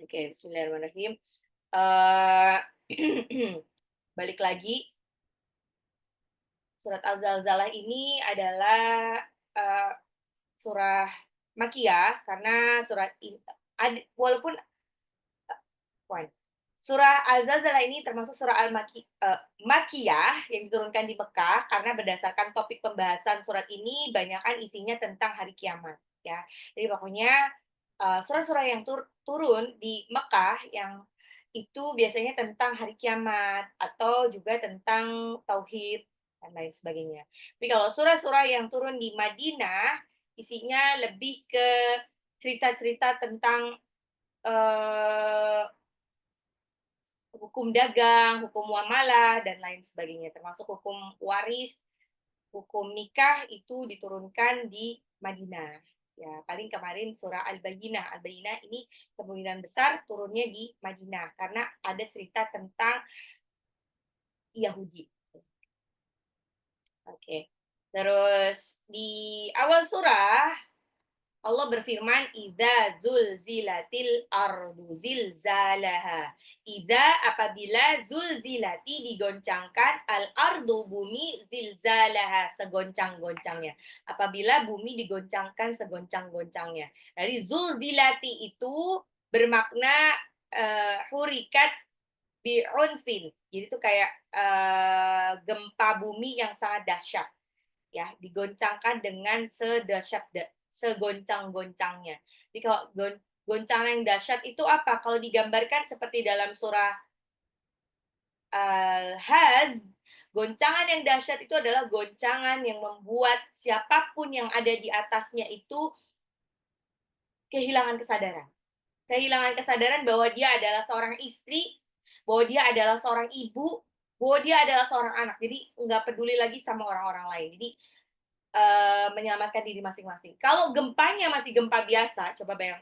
Oke, bismillahirrahmanirrahim. Eee, balik lagi, surat Al-Zalzalah ini adalah, eee, surah Makkiyah karena surat walaupun poin, surah Al-Zalzalah ini termasuk surah Makkiyah yang diturunkan di Mekah karena berdasarkan topik pembahasan surat ini banyakan isinya tentang hari kiamat, ya. Jadi pokoknya, surah-surah yang turun di Mekah yang itu biasanya tentang hari kiamat atau juga tentang tauhid dan lain sebagainya. Tapi kalau surah-surah yang turun di Madinah, isinya lebih ke cerita-cerita tentang, eee, hukum dagang, hukum muamalah, dan lain sebagainya, termasuk hukum waris, hukum nikah itu diturunkan di Madinah. Ya, paling kemarin surah Al-Bayyinah. Al-Bayyinah ini kemungkinan besar turunnya di Madinah karena ada cerita tentang Yahudi. Oke. Terus di awal surah Allah berfirman, "Idza zulzilatil ardu zilzalaha." Idza apabila zulzilati digoncangkan al-ardu bumi zilzalaha segoncang-goncangnya. Apabila bumi digoncangkan segoncang-goncangnya. Dari zulzilati itu bermakna hurikat bi'unfin. Jadi itu kayak gempa bumi yang sangat dahsyat ya, digoncangkan dengan segoncang-goncangnya. Jadi kalau goncangan yang dahsyat itu apa? Kalau digambarkan seperti dalam surah Al-Haz, goncangan yang dahsyat itu adalah goncangan yang membuat siapapun yang ada di atasnya itu kehilangan kesadaran. Kehilangan kesadaran bahwa dia adalah seorang istri, bahwa dia adalah seorang ibu, bahwa dia adalah seorang anak. Jadi nggak peduli lagi sama orang-orang lain. Jadi menyelamatkan diri masing-masing. Kalau gempanya masih gempa biasa, coba bayang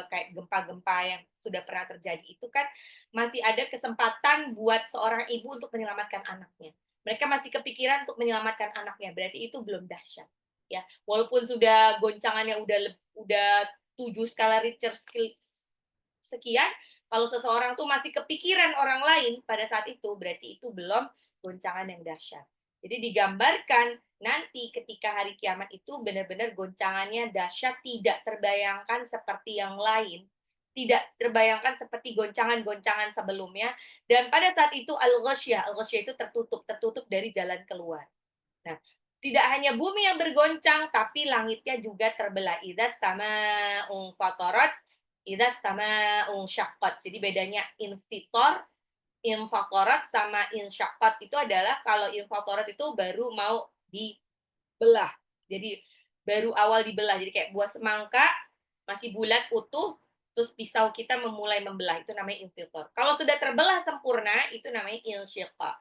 kayak gempa-gempa yang sudah pernah terjadi itu kan masih ada kesempatan buat seorang ibu untuk menyelamatkan anaknya. Mereka masih kepikiran untuk menyelamatkan anaknya, berarti itu belum dahsyat, ya. Walaupun sudah goncangannya udah 7 skala Richter sekian, kalau seseorang tuh masih kepikiran orang lain pada saat itu, berarti itu belum goncangan yang dahsyat. Jadi digambarkan nanti ketika hari kiamat itu benar-benar goncangannya dahsyat, tidak terbayangkan seperti yang lain, tidak terbayangkan seperti goncangan-goncangan sebelumnya, dan pada saat itu al-ghasyiyah, al-ghasyiyah itu tertutup dari jalan keluar. Nah, tidak hanya bumi yang bergoncang, tapi langitnya juga terbelah. Idza sama'un fatarat, idza sama'un syaqqat. Jadi bedanya infitor, infaqarat sama insyaqqat itu adalah kalau infaqarat itu baru mau dibelah. Jadi baru awal dibelah. Jadi kayak buah semangka masih bulat utuh, terus pisau kita memulai membelah, itu namanya infitor. Kalau sudah terbelah sempurna itu namanya insyiqaq.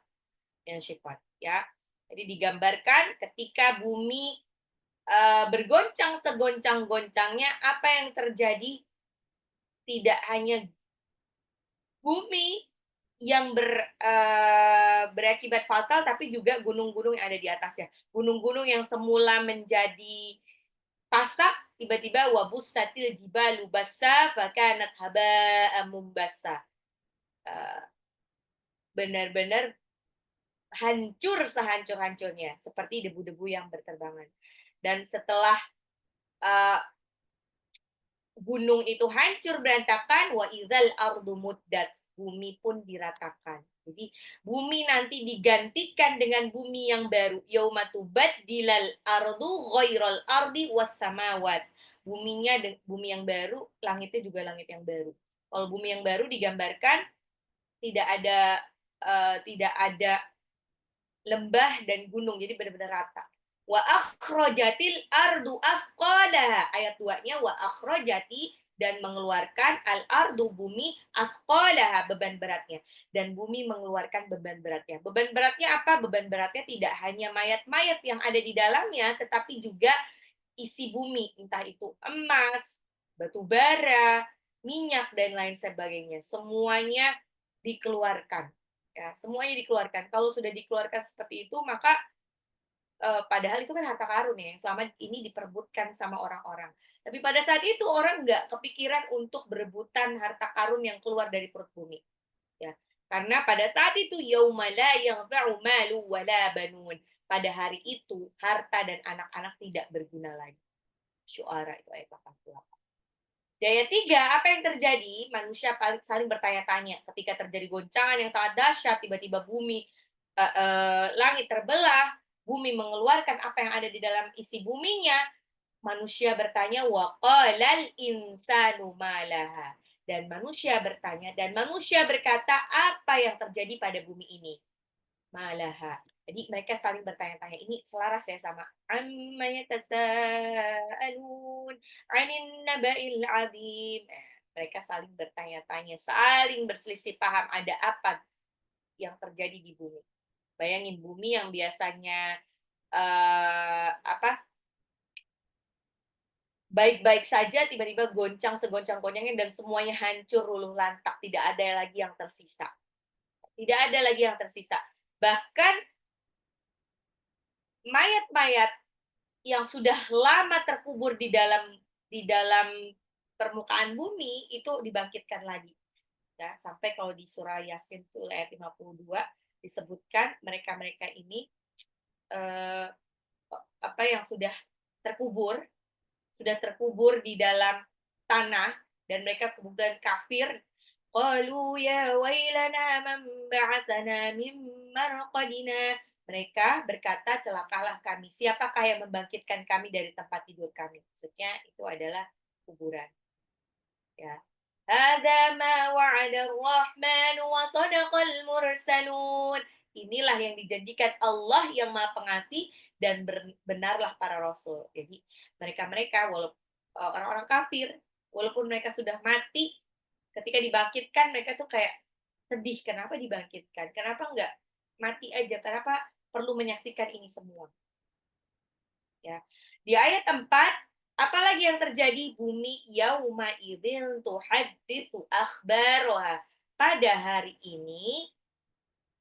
Insyiqaq ya. Jadi digambarkan ketika bumi bergoncang segoncang-goncangnya, apa yang terjadi? Tidak hanya bumi yang berakibat fatal, tapi juga gunung-gunung yang ada di atasnya. Gunung-gunung yang semula menjadi pasak, tiba-tiba wabussatil jibalu bassa fakanat haba'an mumbassa. Benar-benar hancur sehancur-hancurnya, seperti debu-debu yang berterbangan. Dan setelah uh, gunung itu hancur berantakan, wa idzal ardu muddat, bumi pun diratakan. Jadi bumi nanti digantikan dengan bumi yang baru. Yauma tubaddilal ardu ghairal ardi was samawat. Bumi yang baru, langitnya juga langit yang baru. Kalau bumi yang baru digambarkan tidak ada tidak ada lembah dan gunung, jadi benar-benar rata. Wa akhrajatil ardu athqalaha. Ayat 2-nya wa akhrajati, dan mengeluarkan al-ardu bumi athqalaha, beban beratnya. Dan bumi mengeluarkan beban beratnya. Beban beratnya apa? Beban beratnya tidak hanya mayat-mayat yang ada di dalamnya, tetapi juga isi bumi, entah itu emas, batu bara, minyak, dan lain sebagainya. Semuanya dikeluarkan. Ya, semuanya dikeluarkan. Kalau sudah dikeluarkan seperti itu, maka padahal itu kan harta karun ya, yang selama ini diperebutkan sama orang-orang. Tapi pada saat itu orang nggak kepikiran untuk berebutan harta karun yang keluar dari perut bumi. Ya. Karena pada saat itu yauma la yanfa'u malu wala banun. Pada hari itu harta dan anak-anak tidak berguna lagi. Syuara itu ayat 88. Di ayat 3, apa yang terjadi? Manusia saling bertanya-tanya ketika terjadi goncangan yang sangat dahsyat, tiba-tiba bumi langit terbelah, bumi mengeluarkan apa yang ada di dalam isi buminya. Manusia bertanya wa qalal insanu malaha. Dan manusia bertanya dan manusia berkata, apa yang terjadi pada bumi ini? Malaha. Jadi mereka saling bertanya-tanya. Ini selaras ya sama amma yatasaalun 'anin naba'il 'adzim. Mereka saling bertanya-tanya, saling berselisih paham ada apa yang terjadi di bumi. Bayangin bumi yang biasanya baik-baik saja tiba-tiba goncang segoncang-goncangnya dan semuanya hancur luluh lantak, tidak ada lagi yang tersisa. Tidak ada lagi yang tersisa. Bahkan mayat-mayat yang sudah lama terkubur di dalam permukaan bumi itu dibangkitkan lagi. Ya, sampai kalau di surah Yasin itu ayat 52 disebutkan mereka-mereka ini eh, yang sudah terkubur di dalam tanah dan mereka kemudian kafir. Qalu ya wailana man ba'atsana min marqadina. Mereka berkata, celakalah kami. Siapakah yang membangkitkan kami dari tempat tidur kami? Maksudnya itu adalah kuburan. Ya. Hadza ma wa'ada ar-rahman wa sadaqal mursalun. Inilah yang dijanjikan Allah yang Maha Pengasih dan benarlah para rasul. Jadi mereka-mereka walaupun orang-orang kafir, walaupun mereka sudah mati, ketika dibangkitkan mereka tuh kayak sedih, kenapa dibangkitkan? Kenapa enggak mati aja? Kenapa perlu menyaksikan ini semua? Ya. Di ayat 4, apalagi yang terjadi? Bumi yauma idzin tuhadditsu akhbaroha. Pada hari ini,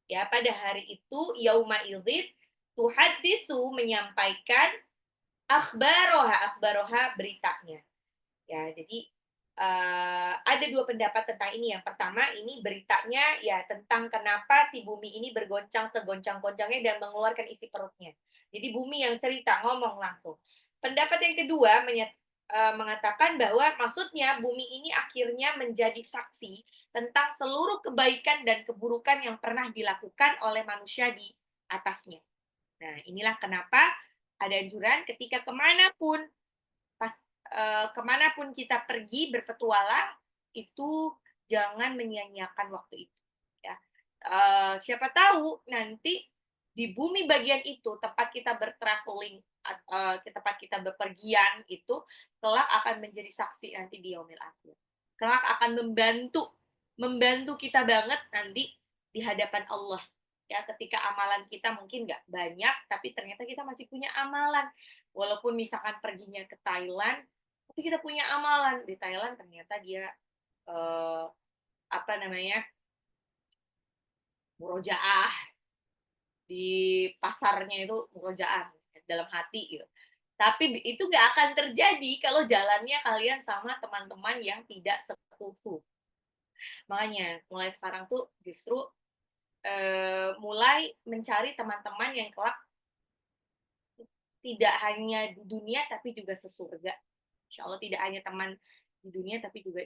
ya pada hari itu yauma idzin tuhadditsu menyampaikan akhbaroha beritanya. Ya, jadi ada dua pendapat tentang ini. Yang pertama, ini beritanya ya tentang kenapa si bumi ini bergoncang segoncang-goncangnya dan mengeluarkan isi perutnya. Jadi bumi yang cerita, ngomong langsung. Pendapat yang kedua mengatakan bahwa maksudnya bumi ini akhirnya menjadi saksi tentang seluruh kebaikan dan keburukan yang pernah dilakukan oleh manusia di atasnya. Nah, inilah kenapa ada anjuran ketika kemanapun kita pergi berpetualang, itu jangan menyia-nyiakan waktu itu. Ya. Siapa tahu nanti di bumi bagian itu, tempat kita bertraveling, tempat kita bepergian itu, kelak akan menjadi saksi nanti di yaumil akhir. Kelak akan membantu kita banget nanti di hadapan Allah. Ya, ketika amalan kita mungkin nggak banyak, tapi ternyata kita masih punya amalan. Walaupun misalkan perginya ke Thailand, tapi kita punya amalan. Di Thailand ternyata dia murojaah, di pasarnya itu murojaah dalam hati gitu. Tapi itu nggak akan terjadi kalau jalannya kalian sama teman-teman yang tidak sekufu. Makanya mulai sekarang tuh justru mulai mencari teman-teman yang kelak tidak hanya di dunia tapi juga sesurga. Insya Allah tidak hanya teman di dunia tapi juga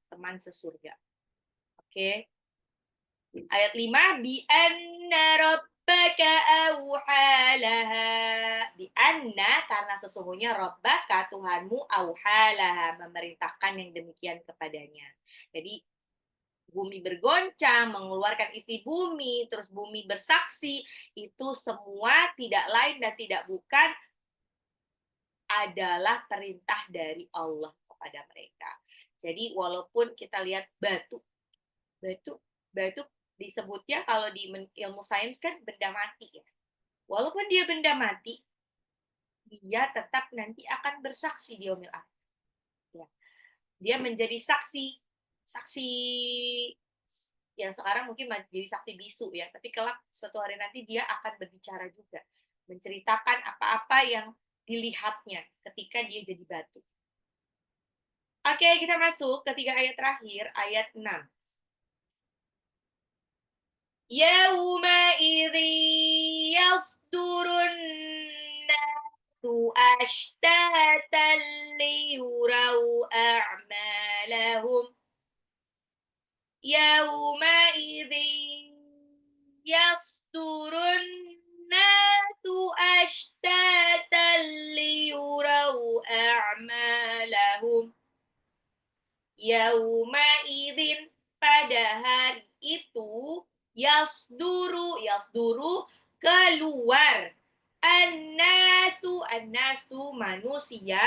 teman sesurga. Oke. Ayat 5, bi anna rabbaka auhalaha. Bi anna, karena sesungguhnya rabbaka Tuhanmu auhalaha, memerintahkan yang demikian kepadanya. Jadi bumi bergoncang, mengeluarkan isi bumi, terus bumi bersaksi, itu semua tidak lain dan tidak bukan adalah perintah dari Allah kepada mereka. Jadi walaupun kita lihat batu disebutnya kalau di ilmu sains kan benda mati ya. Walaupun dia benda mati, dia tetap nanti akan bersaksi di yaumil akhir. Ya. Dia menjadi saksi yang sekarang mungkin jadi saksi bisu ya, tapi kelak suatu hari nanti dia akan berbicara juga. menceritakan apa-apa yang dilihatnya ketika dia jadi batu. Oke, kita masuk ke 3 ayat terakhir, ayat 6. Yauma'idzi yasdurun nasu ashtatan liyurau a'malahum. Yauma'idzi yasdurun nasu ashtatan liyurau a'malahum. Yauma idzin, pada hari itu, yasduru keluar, annasu manusia,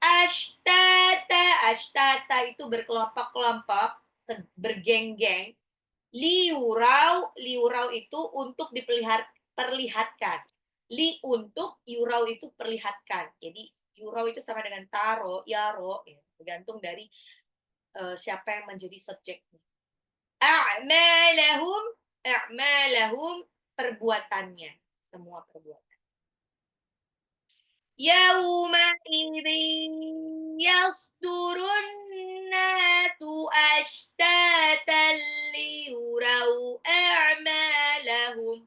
ashtata itu berkelompok-kelompok, bergeng-geng, liurau itu untuk diperlihatkan, untuk, yurau itu perlihatkan. Jadi yurau itu sama dengan taro, yaro, ya, tergantung dari siapa yang menjadi subjeknya. A'malahum, perbuatannya, semua perbuatan. Yauma idzin yasdurun nasu ashtatan liyurau a'malahum.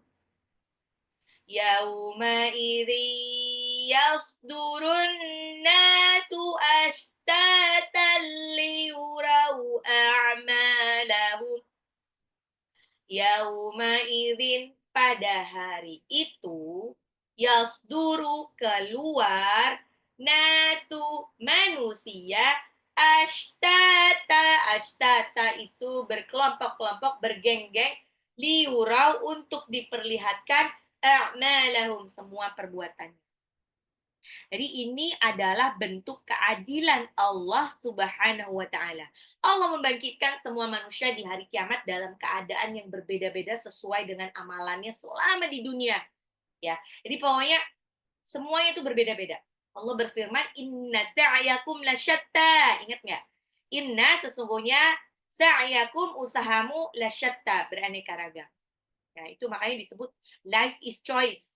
Yauma idzin yasdurun nasu ashtatan liyurau a'malahum. Yauma idzin, pada hari itu, yasduru keluar, nasu manusia, ashtata itu berkelompok-kelompok, bergeng-geng, liurau untuk diperlihatkan a'malahum, semua perbuatannya. Jadi ini adalah bentuk keadilan Allah Subhanahu wa taala. Allah membangkitkan semua manusia di hari kiamat dalam keadaan yang berbeda-beda sesuai dengan amalannya selama di dunia, ya. Jadi pokoknya semuanya itu berbeda-beda. Allah berfirman, "Inna sa'yakum lasyatta." Ingat nggak? Inna, sesungguhnya, sa'yakum, usahamu, lasyatta, beraneka ragam. Nah, itu makanya disebut life is choice.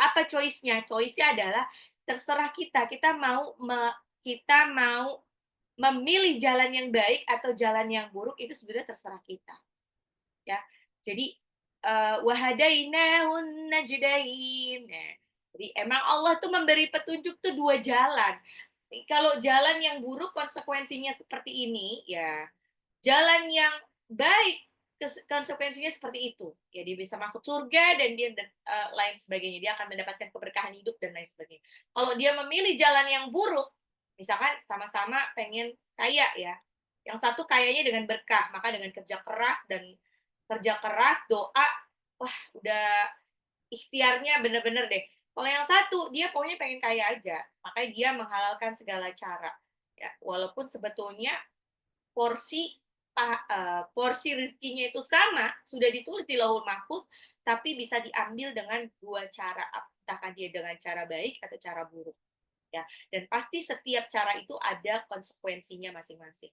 Apa choice-nya? Choice-nya adalah terserah kita. Kita mau memilih jalan yang baik atau jalan yang buruk, itu sebenarnya terserah kita. Ya. Jadi wahadainahun najdain. Nah, jadi emang Allah tuh memberi petunjuk tuh 2 jalan. Kalau jalan yang buruk konsekuensinya seperti ini, ya jalan yang baik konsekuensinya seperti itu. Ya, dia bisa masuk surga dan dia lain sebagainya. Dia akan mendapatkan keberkahan hidup dan lain sebagainya. Kalau dia memilih jalan yang buruk, misalkan sama-sama pengen kaya ya. Yang satu kayanya dengan berkah, maka dengan kerja keras, doa, wah udah ikhtiarnya bener-bener deh. Kalau yang satu, dia pokoknya pengen kaya aja, makanya dia menghalalkan segala cara. Ya, walaupun sebetulnya porsi porsi rezekinya itu sama, sudah ditulis di Lauhul Mahfuz, tapi bisa diambil dengan 2 cara, entahkah dia dengan cara baik atau cara buruk. Ya, dan pasti setiap cara itu ada konsekuensinya masing-masing.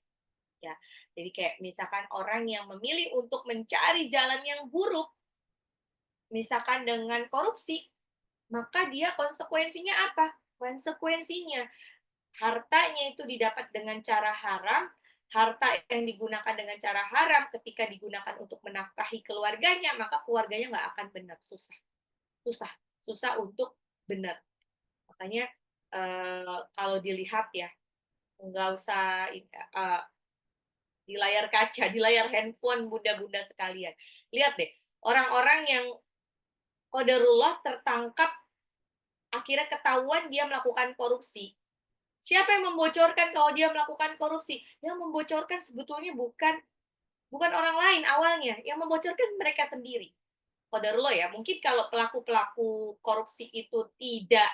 Ya, jadi kayak misalkan orang yang memilih untuk mencari jalan yang buruk, misalkan dengan korupsi, maka dia konsekuensinya apa? Konsekuensinya hartanya itu didapat dengan cara haram, harta yang digunakan dengan cara haram ketika digunakan untuk menafkahi keluarganya, maka keluarganya nggak akan benar, susah untuk benar. Makanya kalau dilihat ya, nggak usah di layar kaca, di layar handphone bunda-bunda sekalian. Lihat deh, orang-orang yang qadarullah tertangkap, akhirnya ketahuan dia melakukan korupsi. Siapa yang membocorkan kalau dia melakukan korupsi? Yang membocorkan sebetulnya bukan orang lain awalnya, yang membocorkan mereka sendiri. Qadarullah ya, mungkin kalau pelaku-pelaku korupsi itu tidak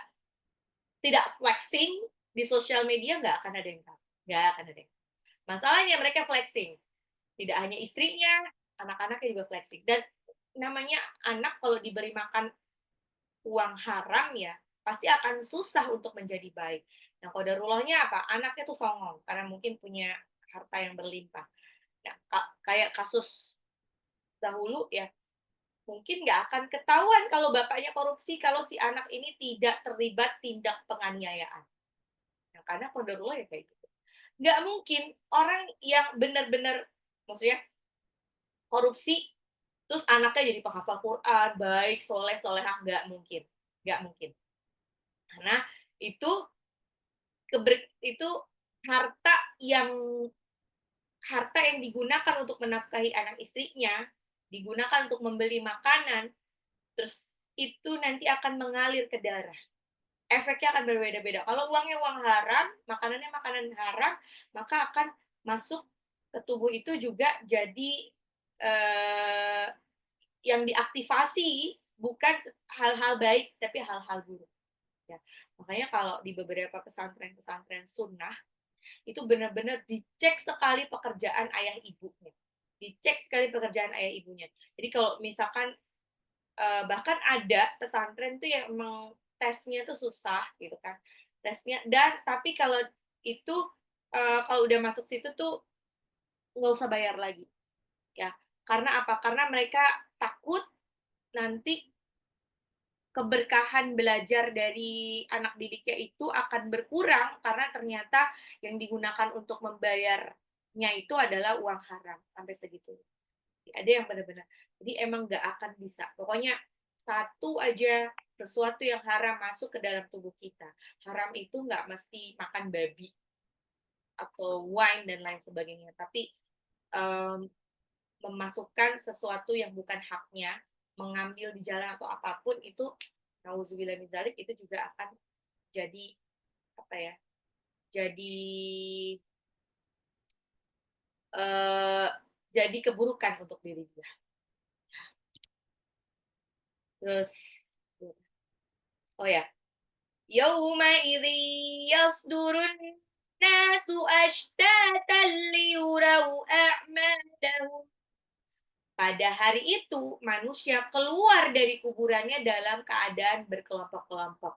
flexing di sosial media, nggak akan ada yang tahu. Nggak akan ada yang tahu. Masalahnya mereka flexing. Tidak hanya istrinya, anak-anaknya juga flexing. Dan namanya anak kalau diberi makan uang haram ya, pasti akan susah untuk menjadi baik. Nah, qadarullahnya apa? Anaknya tuh songong, karena mungkin punya harta yang berlimpah. Nah, kayak kasus dahulu ya, Mungkin nggak akan ketahuan kalau bapaknya korupsi, kalau si anak ini tidak terlibat tindak penganiayaan. Nah, karena qadarullah ya kayak gitu. Nggak mungkin orang yang benar-benar, maksudnya korupsi, terus anaknya jadi penghafal Quran, baik, soleh, solehah, nggak mungkin. Nggak mungkin. Karena itu itu harta yang harta yang digunakan untuk menafkahi anak istrinya, digunakan untuk membeli makanan, terus itu nanti akan mengalir ke darah. Efeknya akan berbeda-beda. Kalau uangnya uang haram, makanannya makanan haram, maka akan masuk ke tubuh itu juga jadi eh, yang diaktifasi bukan hal-hal baik, tapi hal-hal buruk. Ya. Makanya kalau di beberapa pesantren-pesantren sunnah, itu benar-benar dicek sekali pekerjaan ayah ibunya. Dicek sekali pekerjaan ayah ibunya. Jadi kalau misalkan bahkan ada pesantren tuh yang emang tesnya tuh susah gitu kan. Tesnya dan tapi kalau itu kalau udah masuk situ tuh nggak usah bayar lagi ya. Karena apa? Karena mereka takut nanti keberkahan belajar dari anak didiknya itu akan berkurang karena ternyata yang digunakan untuk membayarnya itu adalah uang haram sampai segitu. Ada yang benar-benar. Jadi emang nggak akan bisa. Pokoknya satu aja sesuatu yang haram masuk ke dalam tubuh kita. Haram itu nggak mesti makan babi atau wine dan lain sebagainya, tapi um, memasukkan sesuatu yang bukan haknya, mengambil di jalan atau apapun itu, nauzubillah min dzalik, itu juga akan jadi apa ya? Jadi uh, jadi keburukan untuk diri dia. Terus, oh ya, يومئذ يصدر الناس أشتاتا ليروا أعمالهم. Pada hari itu, manusia keluar dari kuburannya dalam keadaan berkelompok-kelompok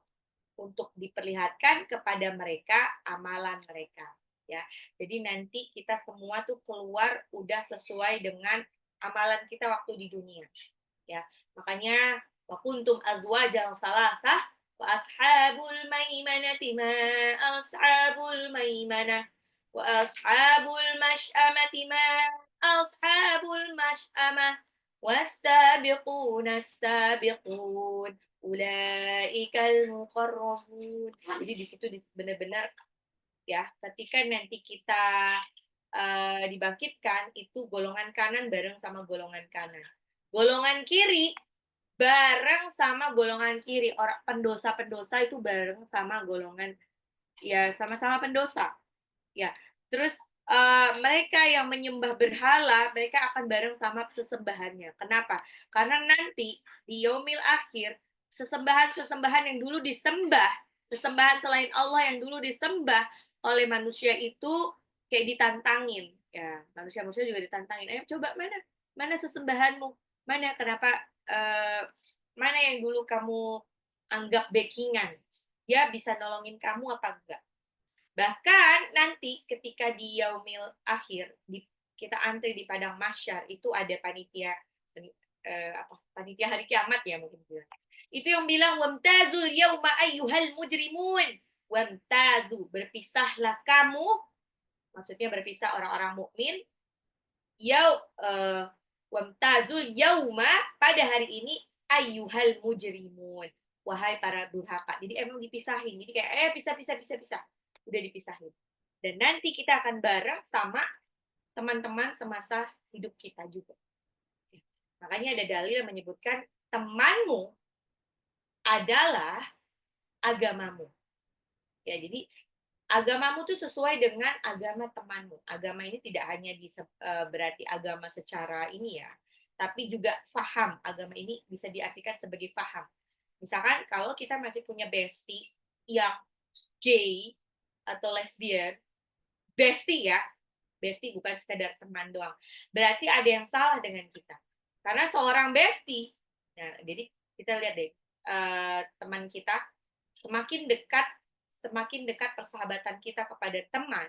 untuk diperlihatkan kepada mereka amalan mereka. Ya, jadi nanti kita semua tuh keluar udah sesuai dengan amalan kita waktu di dunia. Ya, makanya wa kuntum azwajan salasah wa ashabul maimanati ma ashabul maimanah wa ashabul mash'amati ma ashabul mash'amah was-sabiquna as-sabiqun ulaikal muqarrabun. Jadi di situ benar-benar ya, ketika nanti kita dibangkitkan itu golongan kanan bareng sama golongan kanan. Golongan kiri bareng sama golongan kiri. Orang pendosa-pendosa itu bareng sama golongan ya sama-sama pendosa. Ya. Terus mereka yang menyembah berhala, mereka akan bareng sama sesembahannya. Kenapa? Karena nanti di yaumil akhir sesembahan-sesembahan yang dulu disembah, sesembahan selain Allah yang dulu disembah oleh manusia itu kayak ditantangin. Ya, manusia-manusia juga ditantangin. Ayo coba mana sesembahanmu? Mana kenapa mana yang dulu kamu anggap backingan? Dia bisa nolongin kamu apa enggak? Bahkan nanti ketika di yaumil akhir kita antri di padang mahsyar itu ada panitia panitia hari kiamat ya mungkin bilang. Itu yang bilang wamtazul yauma ayyuhal mujrimun. Wamtazu, berpisahlah kamu, maksudnya berpisah orang-orang mukmin. Wamtazul yauma, pada hari ini ayyuhal mujrimun. Wahai para durhaka. Jadi emang dipisahin. Jadi kayak pisah. Udah dipisahin. Dan nanti kita akan bareng sama teman-teman semasa hidup kita juga. Makanya ada dalil yang menyebutkan temanmu adalah agamamu. Ya, jadi agamamu tuh sesuai dengan agama temanmu. Agama ini tidak hanya berarti agama secara ini ya, tapi juga faham. Agama ini bisa diartikan sebagai faham. Misalkan kalau kita masih punya bestie yang gay atau lesbian, bestie ya, bestie bukan sekedar teman doang. Berarti ada yang salah dengan kita. Karena seorang bestie, nah jadi kita lihat deh, teman kita semakin dekat persahabatan kita kepada teman,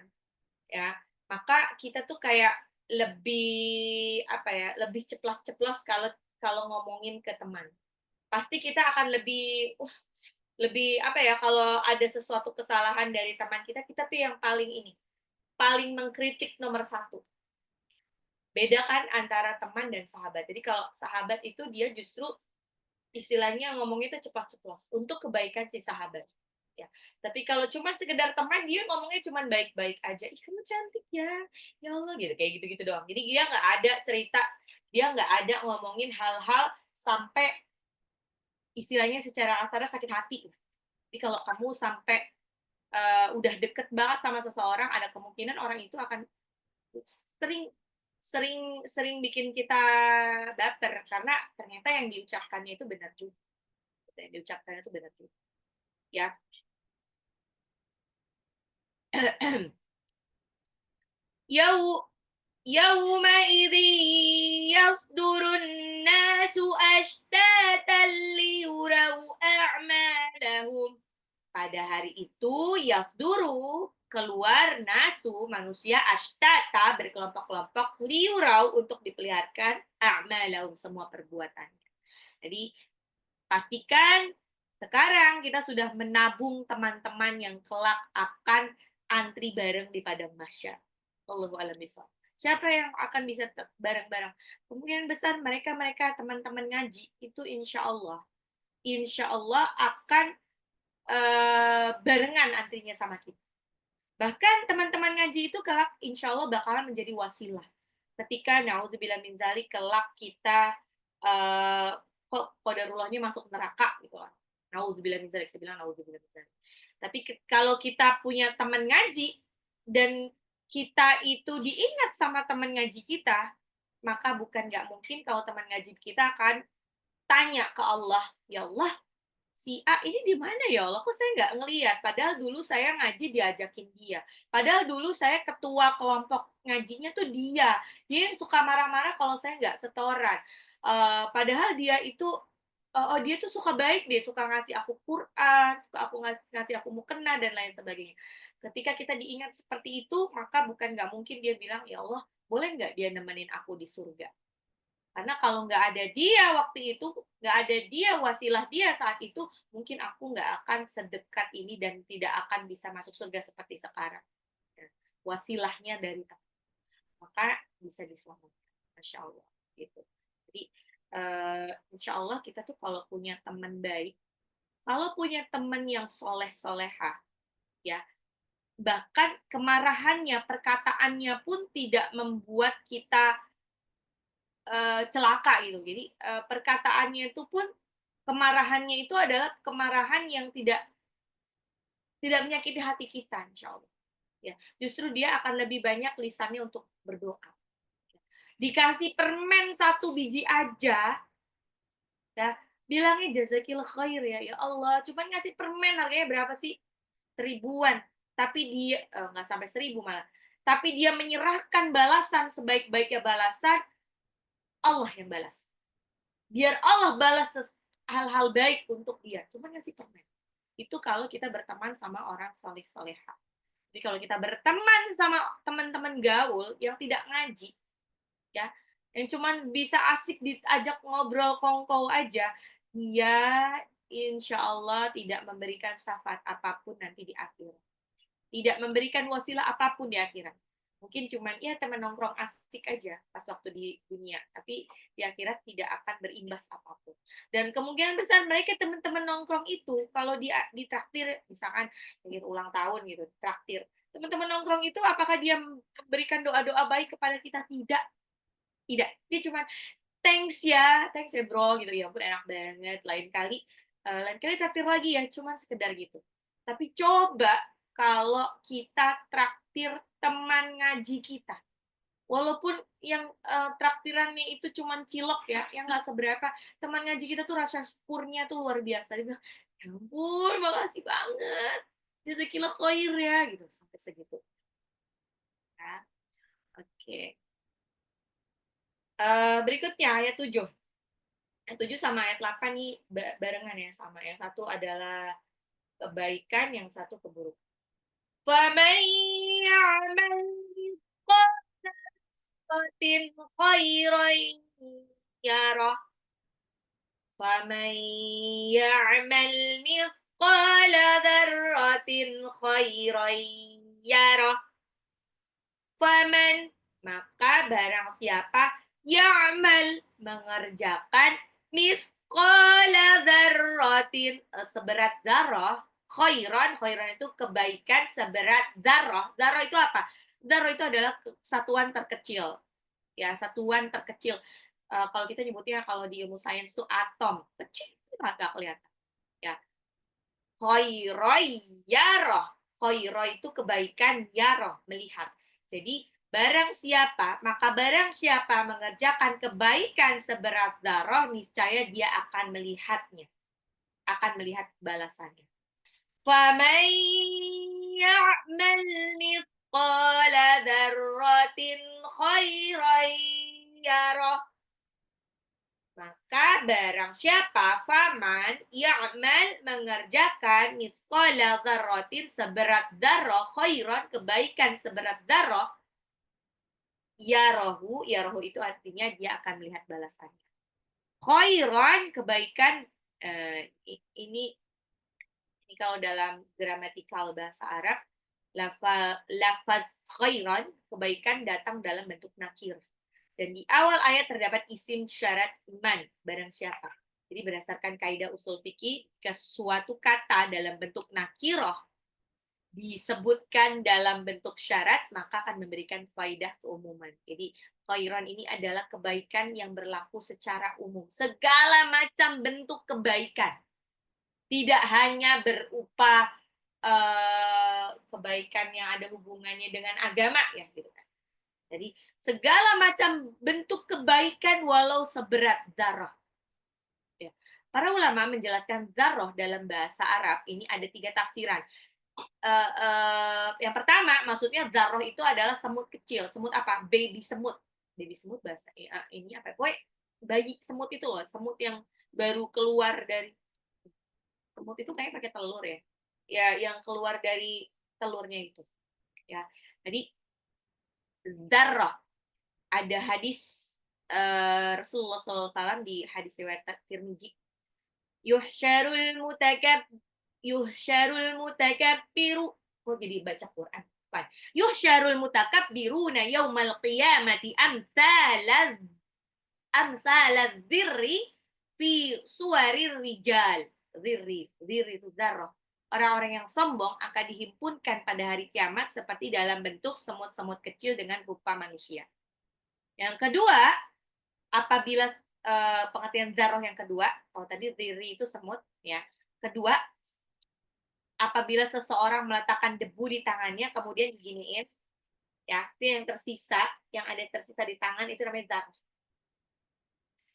ya, maka kita tuh kayak lebih apa ya, lebih ceplos-ceplos kalau kalau ngomongin ke teman. Pasti kita akan lebih apa ya, kalau ada sesuatu kesalahan dari teman kita, kita tuh yang paling mengkritik nomor satu. Beda kan antara teman dan sahabat. Jadi kalau sahabat itu dia justru istilahnya ngomongnya itu ceplas-ceplos untuk kebaikan si sahabat. Ya. Tapi kalau cuma sekedar teman, dia ngomongnya cuma baik-baik aja. Ih, kamu cantik ya Allah gitu, kayak gitu-gitu doang. Jadi dia nggak ada cerita, dia nggak ada ngomongin hal-hal sampai istilahnya secara kasar sakit hati. Jadi kalau kamu sampai udah deket banget sama seseorang, ada kemungkinan orang itu akan sering sering sering bikin kita baper karena ternyata yang diucapkannya itu benar juga. Yang diucapkannya itu benar juga. Ya. Yau يومئذ يصدر الناس أشتاتا ليروا أعمالهم. Pada hari itu yasduru keluar nasu manusia ashtata berkelompok-kelompok liurau untuk diperlihatkan a'malahum semua perbuatannya. Jadi pastikan sekarang kita sudah menabung teman-teman yang kelak akan antri bareng di padang mahsyar. Allahu a'lam bishawab. Siapa yang akan bisa bareng-bareng? Kemungkinan besar mereka teman-teman ngaji itu insya Allah akan barengan antrinya sama kita. Bahkan teman-teman ngaji itu kelak insya Allah bakalan menjadi wasilah. Ketika na'udzubillah min zalik kelak kita kok qadarullahnya masuk neraka gitu lah. Na'udzubillah min zalik, saya bilang na'udzubillah min zalik. Tapi kalau kita punya teman ngaji dan kita itu diingat sama teman ngaji kita, maka bukan nggak mungkin kalau teman ngaji kita akan tanya ke Allah, ya Allah, si A ini di mana ya Allah? Kok saya nggak ngelihat? Padahal dulu saya ngaji diajakin dia. Padahal dulu saya ketua kelompok ngajinya tuh dia. Dia yang suka marah-marah kalau saya nggak setoran. Padahal dia itu oh dia tuh suka baik deh, suka ngasih aku Quran, suka aku ngasih aku mukena dan lain sebagainya. Ketika kita diingat seperti itu, maka bukan nggak mungkin dia bilang, ya Allah, boleh nggak dia nemenin aku di surga? Karena kalau nggak ada dia waktu itu, nggak ada dia, wasilah dia saat itu, mungkin aku nggak akan sedekat ini dan tidak akan bisa masuk surga seperti sekarang. Wasilahnya dari Tuhan. Maka bisa diselamatkan. Masya Allah. Gitu. Jadi, insya Allah kita tuh kalau punya teman baik, kalau punya teman yang soleh-soleha, ya, bahkan kemarahannya, perkataannya pun tidak membuat kita celaka gitu. Jadi perkataannya itu pun kemarahannya itu adalah kemarahan yang tidak menyakiti hati kita, insya Allah. Ya, justru dia akan lebih banyak lisannya untuk berdoa. Dikasih permen 1 biji aja, ya, bilangnya jazakillah khair ya Allah, cuman ngasih permen harganya berapa sih? 1000-an. Tapi dia nggak sampai 1000 malah. Tapi dia menyerahkan balasan sebaik-baiknya balasan, Allah yang balas. Biar Allah balas hal-hal baik untuk dia. Cuma ngasih permen. Itu kalau kita berteman sama orang soleh-soleha. Jadi kalau kita berteman sama teman-teman gaul yang tidak ngaji, ya, yang cuma bisa asik diajak ngobrol kongkow aja, dia insya Allah tidak memberikan syafaat apapun nanti di akhirat. Tidak memberikan wasilah apapun di akhirat. Mungkin cuman ya teman nongkrong asik aja pas waktu di dunia, tapi di akhirat tidak akan berimbas apapun. Dan kemungkinan besar mereka teman-teman nongkrong itu kalau di traktir misalkan ingin ulang tahun gitu, traktir. Teman-teman nongkrong itu apakah dia memberikan doa-doa baik kepada kita? Tidak. Tidak. Dia cuma thanks ya bro gitu, ya ampun enak banget, lain kali traktir lagi ya, cuma sekedar gitu. Tapi coba kalau kita traktir teman ngaji kita, walaupun yang traktirannya itu cuma cilok ya, yang nggak seberapa, teman ngaji kita tuh rasa syukurnya tuh luar biasa. Dia bilang, ya ampun makasih banget, jazakillah khair ya gitu, sampai segitu ya. Oke. Berikutnya ayat 7. Ayat 7 sama ayat 8 nih barengan ya sama. Yang satu adalah kebaikan, yang satu keburukan. فَمَن يَعْمَلْ مِثْقَالَ ذَرَّةٍ خَيْرًا يَرَهُ. Faman ya'mal mithqala dzarratin khairan yarah. Faman, maka barang siapa ya'mal, mengerjakan mithqala dzarratin, seberat zarah, khairan itu kebaikan seberat zarah. Zarah itu apa? Zarah itu adalah satuan terkecil. Ya, satuan terkecil. Kalau kita nyebutnya kalau di ilmu sains itu atom. Kecil nggak kelihatan. Ya. Khairan yarah. Khairah itu kebaikan, yarah, melihat. Jadi, maka barang siapa mengerjakan kebaikan seberat zarah, niscaya dia akan melihatnya. Akan melihat balasannya. فَمَنْ يَعْمَلْ مِثْقَالَ ذَرَّةٍ خَيْرًا يَرَهُ. Maka barang siapa faman ya'mal mengerjakan mithqala dzarratin seberat dzarrah khairan kebaikan seberat dzarrah yarahu itu artinya dia akan melihat balasannya. Khairan kebaikan ini kalau dalam gramatikal bahasa Arab lafaz khairan kebaikan datang dalam bentuk nakir. Dan di awal ayat terdapat isim syarat iman, barang siapa. Jadi berdasarkan kaidah usul fikih, jika suatu kata dalam bentuk nakiroh disebutkan dalam bentuk syarat, maka akan memberikan faidah keumuman. Jadi khairan ini adalah kebaikan yang berlaku secara umum. Segala macam bentuk kebaikan. Tidak hanya berupa kebaikan yang ada hubungannya dengan agama, ya gitu kan. Jadi segala macam bentuk kebaikan walau seberat zarah. Ya. Para ulama menjelaskan zarah dalam bahasa Arab ini ada 3 tafsiran. Yang pertama maksudnya zarah itu adalah semut kecil. Semut apa? Baby semut. Baby semut bahasa ini apa? Pokoknya bayi semut itu loh. Semut yang baru keluar dari semut itu kayak pakai telur ya. Ya, yang keluar dari telurnya itu. Ya. Jadi zarah. Ada hadis Rasulullah SAW di hadis riwayat Tirmizi, yuhsyarul mutakabbiru, kok jadi baca Quran, yuhsyarul mutakabbiruna yaumal qiyamati amsalaz dzirri fi suwarir rijal. Dzirri itu dzarrah. Orang-orang yang sombong akan dihimpunkan pada hari kiamat seperti dalam bentuk semut-semut kecil dengan rupa manusia. Yang kedua, apabila pengertian zarroh yang kedua, kalau tadi diri itu semut, ya. Kedua, apabila seseorang meletakkan debu di tangannya, kemudian diginiin, ya, itu yang tersisa, yang ada tersisa di tangan itu namanya zarroh.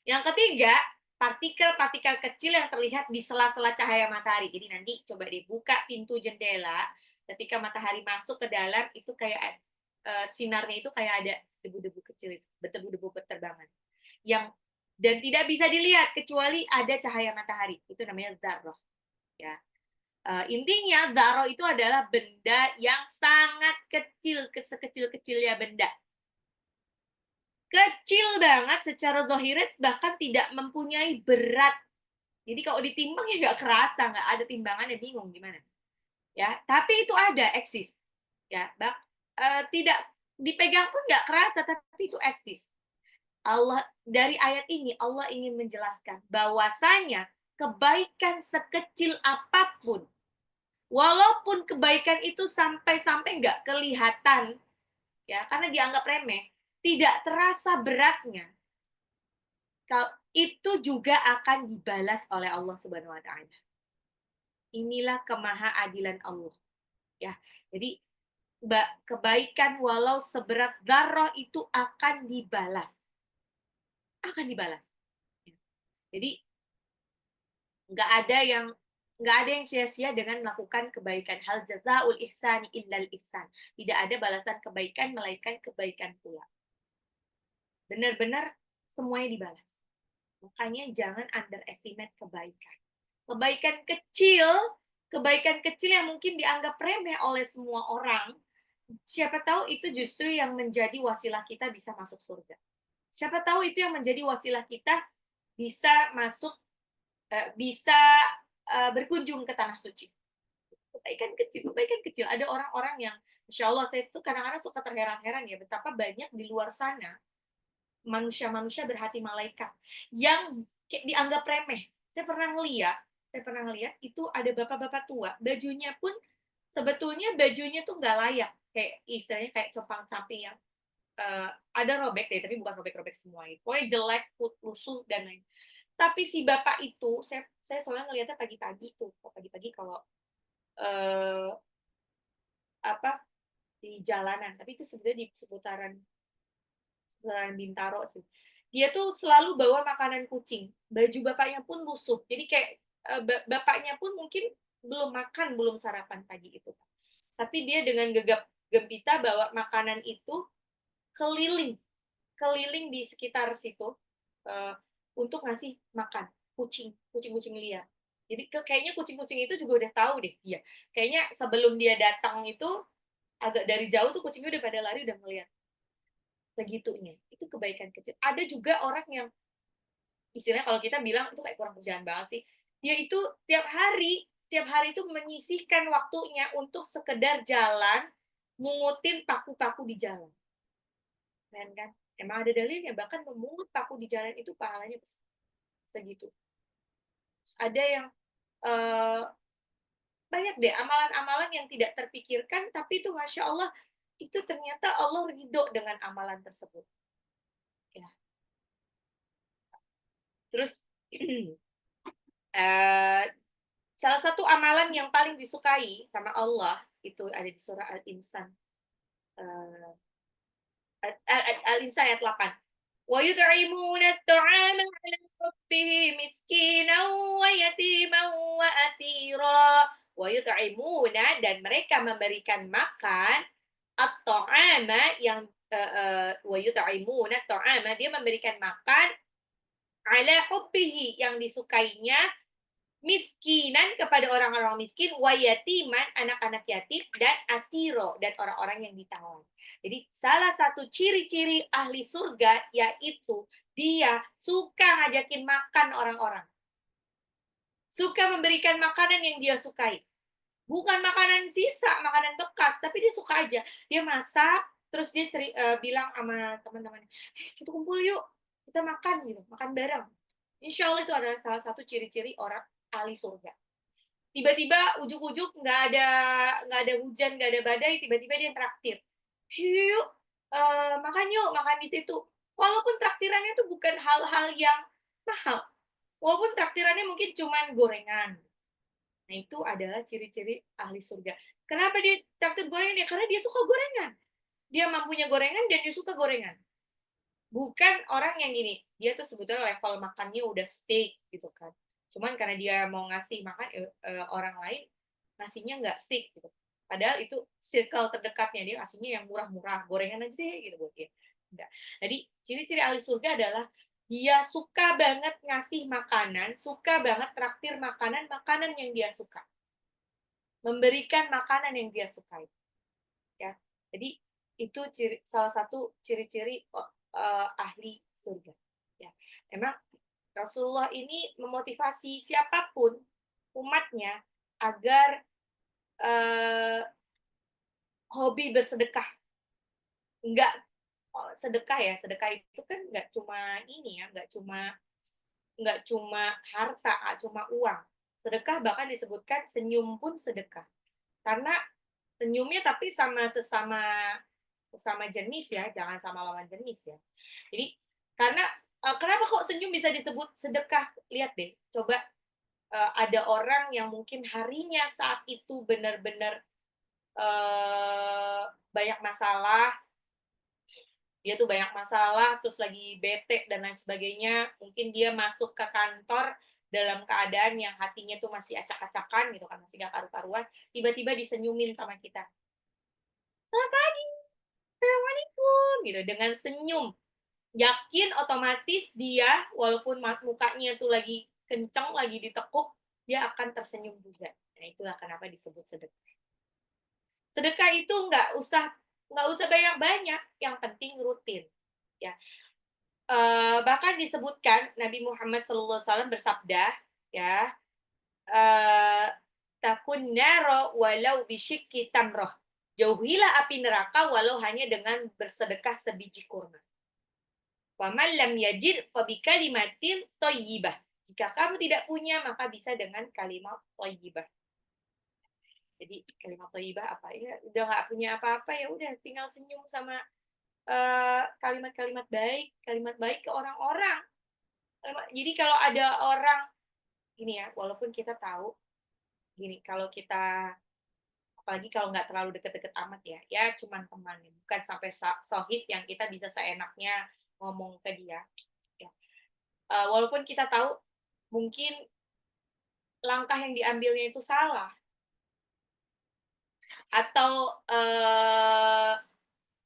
Yang ketiga, partikel-partikel kecil yang terlihat di sela-sela cahaya matahari. Jadi nanti coba dibuka pintu jendela, ketika matahari masuk ke dalam itu kayak sinarnya itu kayak ada debu-debu kecil, debu-debu berterbangan. Dan tidak bisa dilihat kecuali ada cahaya matahari. Itu namanya dzarrah. Ya. Intinya dzarrah itu adalah benda yang sangat kecil, sekecil-kecilnya benda. Kecil banget secara zahirnya, bahkan tidak mempunyai berat. Jadi kalau ditimbang ya nggak kerasa, nggak ada timbangannya, bingung gimana. Ya, tapi itu ada, eksis. Ya, tidak dipegang pun nggak kerasa, tapi itu eksis. Dari ayat ini Allah ingin menjelaskan bahwasanya kebaikan sekecil apapun, walaupun kebaikan itu sampai nggak kelihatan, ya karena dianggap remeh, tidak terasa beratnya, itu juga akan dibalas oleh Allah Subhanahu Wa Taala. Inilah kemahaadilan Allah. Ya, jadi kebaikan walau seberat zarrah itu akan dibalas. Akan dibalas. Jadi nggak ada yang sia-sia dengan melakukan kebaikan. Hal jazaul ihsani illal ihsan. Tidak ada balasan kebaikan melainkan kebaikan pula. Benar-benar semuanya dibalas. Makanya jangan underestimate kebaikan. Kebaikan kecil yang mungkin dianggap remeh oleh semua orang, siapa tahu itu justru yang menjadi wasilah kita bisa masuk surga. Siapa tahu itu yang menjadi wasilah kita bisa masuk bisa berkunjung ke tanah suci. Kebaikan kecil. Ada orang-orang yang, Masya Allah, saya tuh kadang-kadang suka terheran-heran ya, betapa banyak di luar sana manusia-manusia berhati malaikat yang kayak dianggap remeh. Saya pernah ngeliat itu ada bapak-bapak tua, bajunya pun sebetulnya bajunya tuh nggak layak, kayak istilahnya kayak compang-camping yang ada robek deh, tapi bukan robek-robek semua. Pokoknya jelek, lusuh dan lain. Tapi si bapak itu, saya soalnya ngelihatnya pagi-pagi tuh, pagi-pagi kalau eh, apa di jalanan, tapi itu sebenarnya di seputaran Bintaro sih. Dia tuh selalu bawa makanan kucing. Baju bapaknya pun lusuh. Jadi kayak bapaknya pun mungkin belum makan, belum sarapan pagi itu. Tapi dia dengan gegap gempita bawa makanan itu keliling, keliling di sekitar situ uh, untuk ngasih makan kucing-kucing liar. Jadi kayaknya kucing-kucing itu juga udah tahu deh dia. Kayaknya sebelum dia datang itu agak dari jauh tuh kucingnya udah pada lari, udah ngeliat segitunya. Itu kebaikan kecil. Ada juga orang yang istilahnya kalau kita bilang itu kayak kurang kerjaan banget sih. Dia itu tiap hari itu menyisihkan waktunya untuk sekedar jalan, mungutin paku-paku di jalan. Keren kan? Emang ada dalilnya, bahkan memungut paku di jalan itu pahalanya segitu. Ada yang uh, banyak deh amalan-amalan yang tidak terpikirkan, tapi itu Masya Allah, itu ternyata Allah ridho dengan amalan tersebut. Ya. Terus salah satu amalan yang paling disukai sama Allah itu ada di surah Al-Insan. Uh, Al-Insan ayat 8. وَيُطْعِمُونَ الطَّعَامَ عَلَى حُبِّهِ مِسْكِينًا وَيَتِيمًا وَأَسِيرًا. وَيُطْعِمُونَ, dan mereka memberikan makan at-ta'ama yang وَيُطْعِمُونَ الطَّعَامَ, dia memberikan makan ala hubbihi yang disukainya, miskinan kepada orang-orang miskin, wayatiman anak-anak yatim, dan asiro dan orang-orang yang ditawan. Jadi salah satu ciri-ciri ahli surga yaitu dia suka ngajakin makan orang-orang. Suka memberikan makanan yang dia sukai. Bukan makanan sisa, makanan bekas, tapi dia suka aja. Dia masak, terus dia bilang sama teman-temannya, kita kumpul yuk, kita makan gitu, makan bareng. Insya Allah itu adalah salah satu ciri-ciri orang ahli surga. Tiba-tiba ujuk-ujuk nggak ada hujan, nggak ada badai, tiba-tiba dia traktir. Yuk, makan di situ. Walaupun traktirannya itu bukan hal-hal yang mahal, walaupun traktirannya mungkin cuma gorengan. Nah, itu adalah ciri-ciri ahli surga. Kenapa dia traktir gorengan? Ya karena dia suka gorengan. Dia mampunya gorengan dan dia suka gorengan. Bukan orang yang gini, dia tuh sebetulnya level makannya udah steak gitu kan. Cuman karena dia mau ngasih makan orang lain, ngasihnya nggak steak gitu. Padahal itu circle terdekatnya, dia ngasihnya yang murah-murah, gorengan aja deh gitu buat dia. Enggak. Jadi ciri-ciri ahli surga adalah dia suka banget ngasih makanan, suka banget traktir makanan yang dia suka. Memberikan makanan yang dia sukai. Ya. Jadi itu salah satu ciri-ciri ahli surga. Ya. Memang Rasulullah ini memotivasi siapapun umatnya agar hobi bersedekah. Enggak sedekah ya, sedekah itu kan nggak cuma ini ya, nggak cuma harta, nggak cuma uang. Sedekah bahkan disebutkan senyum pun sedekah. Karena senyumnya tapi sama sesama jenis ya, jangan sama lawan jenis ya. Jadi karena kenapa kok senyum bisa disebut sedekah? Lihat deh, coba ada orang yang mungkin harinya saat itu benar-benar banyak masalah, dia tuh banyak masalah, terus lagi bete dan lain sebagainya, mungkin dia masuk ke kantor dalam keadaan yang hatinya tuh masih acak-acakan gitu kan, masih gak karu-karuan, tiba-tiba disenyumin sama kita. Selamat pagi, Assalamualaikum, gitu, dengan senyum. Yakin otomatis dia, walaupun mukanya tuh lagi kencang, lagi ditekuk, dia akan tersenyum juga. Nah, itulah kenapa disebut sedekah. Sedekah itu nggak usah banyak-banyak, yang penting rutin. Ya, bahkan disebutkan Nabi Muhammad SAW bersabda, ya. Takun naro walau bisyikki tamroh. Jauhilah api neraka walau hanya dengan bersedekah sebiji kurma. Waman lam yajid fabikalimatin thayyibah. Jika kamu tidak punya, maka bisa dengan kalimat thayyibah. Jadi kalimat thayyibah apa ya? Udah nggak punya apa-apa ya udah tinggal senyum sama kalimat-kalimat kalimat baik ke orang-orang. Jadi kalau ada orang gini ya, walaupun kita tahu gini, kalau kita apalagi kalau nggak terlalu deket-deket amat ya cuman teman, bukan sampai sohib yang kita bisa seenaknya ngomong ke dia. Ya. Walaupun kita tahu mungkin langkah yang diambilnya itu salah, atau